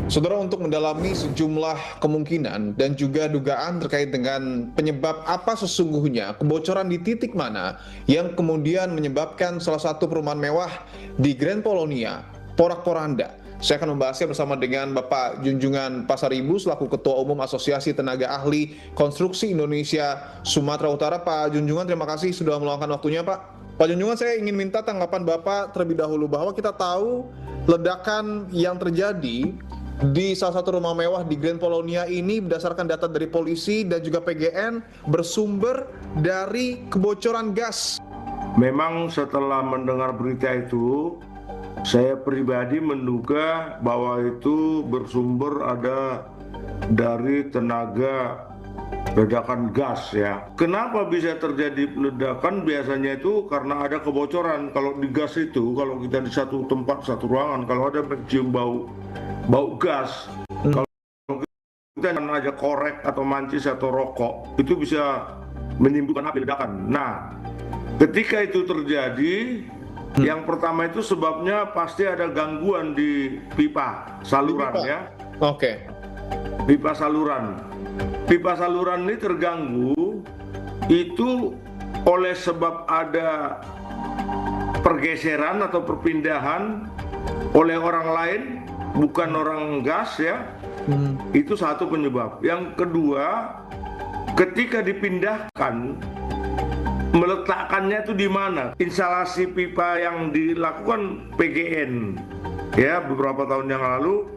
Saudara, untuk mendalami sejumlah kemungkinan dan juga dugaan terkait dengan penyebab apa sesungguhnya kebocoran di titik mana yang kemudian menyebabkan salah satu perumahan mewah di Grand Polonia porak-poranda. Saya akan membahasnya bersama dengan Bapak Junjungan Pasaribu selaku Ketua Umum Asosiasi Tenaga Ahli Konstruksi Indonesia Sumatera Utara. Pak Junjungan, terima kasih sudah meluangkan waktunya, Pak. Pak Junjungan, saya ingin minta tanggapan Bapak terlebih dahulu bahwa kita tahu ledakan yang terjadi di salah satu rumah mewah di Grand Polonia ini berdasarkan data dari polisi dan juga PGN bersumber dari kebocoran gas. Memang setelah mendengar berita itu, saya pribadi menduga bahwa itu bersumber ada dari tenaga ledakan gas ya. Kenapa bisa terjadi ledakan? Biasanya itu karena ada kebocoran. Kalau di gas itu, kalau kita di satu tempat, satu ruangan, kalau ada mencium bau gas, kalau kita aja korek atau mancis atau rokok, itu bisa menimbulkan api ledakan. Nah, ketika itu terjadi, yang pertama itu sebabnya pasti ada gangguan di pipa saluran ya. Oke. Pipa saluran. Pipa saluran ini terganggu itu oleh sebab ada pergeseran atau perpindahan oleh orang lain, bukan orang gas ya. Itu satu penyebab. Yang kedua, ketika dipindahkan, meletakkannya itu di mana? Instalasi pipa yang dilakukan PGN ya beberapa tahun yang lalu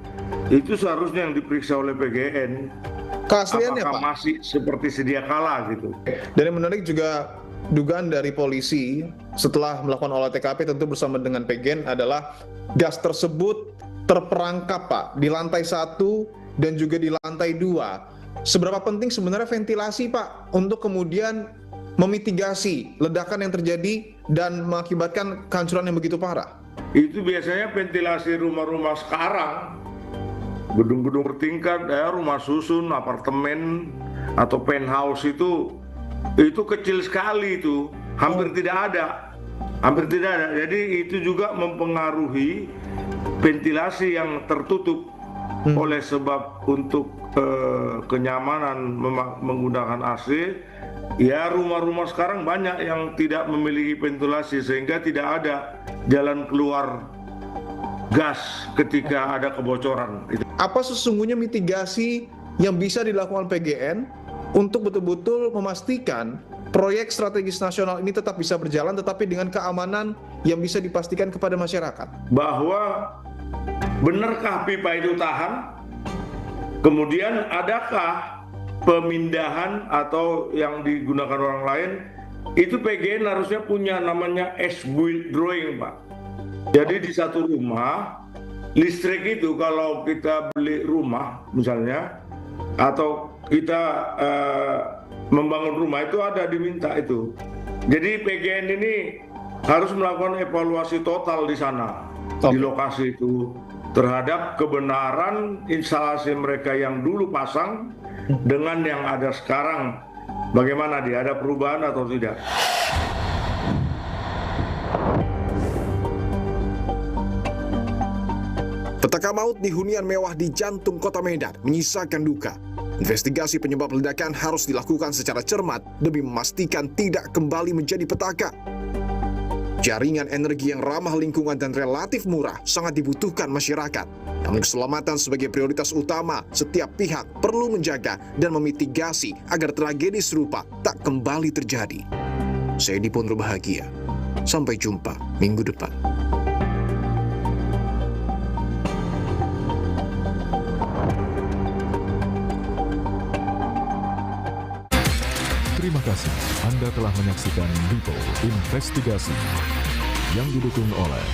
itu seharusnya yang diperiksa oleh PGN. Keasliannya, apakah Pak, masih seperti sedia kala gitu. Dan yang menarik juga dugaan dari polisi setelah melakukan olah TKP tentu bersama dengan PGN adalah gas tersebut terperangkap, Pak, di lantai 1 dan juga di lantai 2. Seberapa penting sebenarnya ventilasi, Pak, untuk kemudian memitigasi ledakan yang terjadi dan mengakibatkan kehancuran yang begitu parah? Itu biasanya ventilasi rumah-rumah sekarang, gedung-gedung bertingkat, rumah susun, apartemen atau penthouse itu kecil sekali, itu hampir tidak ada. Jadi itu juga mempengaruhi ventilasi yang tertutup. Oleh sebab untuk kenyamanan menggunakan AC, ya rumah-rumah sekarang banyak yang tidak memiliki ventilasi sehingga tidak ada jalan keluar gas ketika ada kebocoran. Apa sesungguhnya mitigasi yang bisa dilakukan PGN untuk betul-betul memastikan proyek strategis nasional ini tetap bisa berjalan tetapi dengan keamanan yang bisa dipastikan kepada masyarakat? Bahwa benarkah pipa itu tahan? Kemudian adakah pemindahan atau yang digunakan orang lain? Itu PGN harusnya punya namanya as-built drawing, Pak. Jadi di satu rumah, listrik itu kalau kita beli rumah misalnya, atau kita membangun rumah itu ada diminta itu. Jadi PGN ini harus melakukan evaluasi total di sana, di lokasi itu, terhadap kebenaran instalasi mereka yang dulu pasang dengan yang ada sekarang. Bagaimana dia, ada perubahan atau tidak? Petaka maut di hunian mewah di jantung kota Medan menyisakan duka. Investigasi penyebab ledakan harus dilakukan secara cermat demi memastikan tidak kembali menjadi petaka. Jaringan energi yang ramah lingkungan dan relatif murah sangat dibutuhkan masyarakat. Namun keselamatan sebagai prioritas utama, setiap pihak perlu menjaga dan memitigasi agar tragedi serupa tak kembali terjadi. Saya Dipondro bahagia. Sampai jumpa minggu depan. Terima kasih Anda telah menyaksikan Lipo Investigasi yang didukung oleh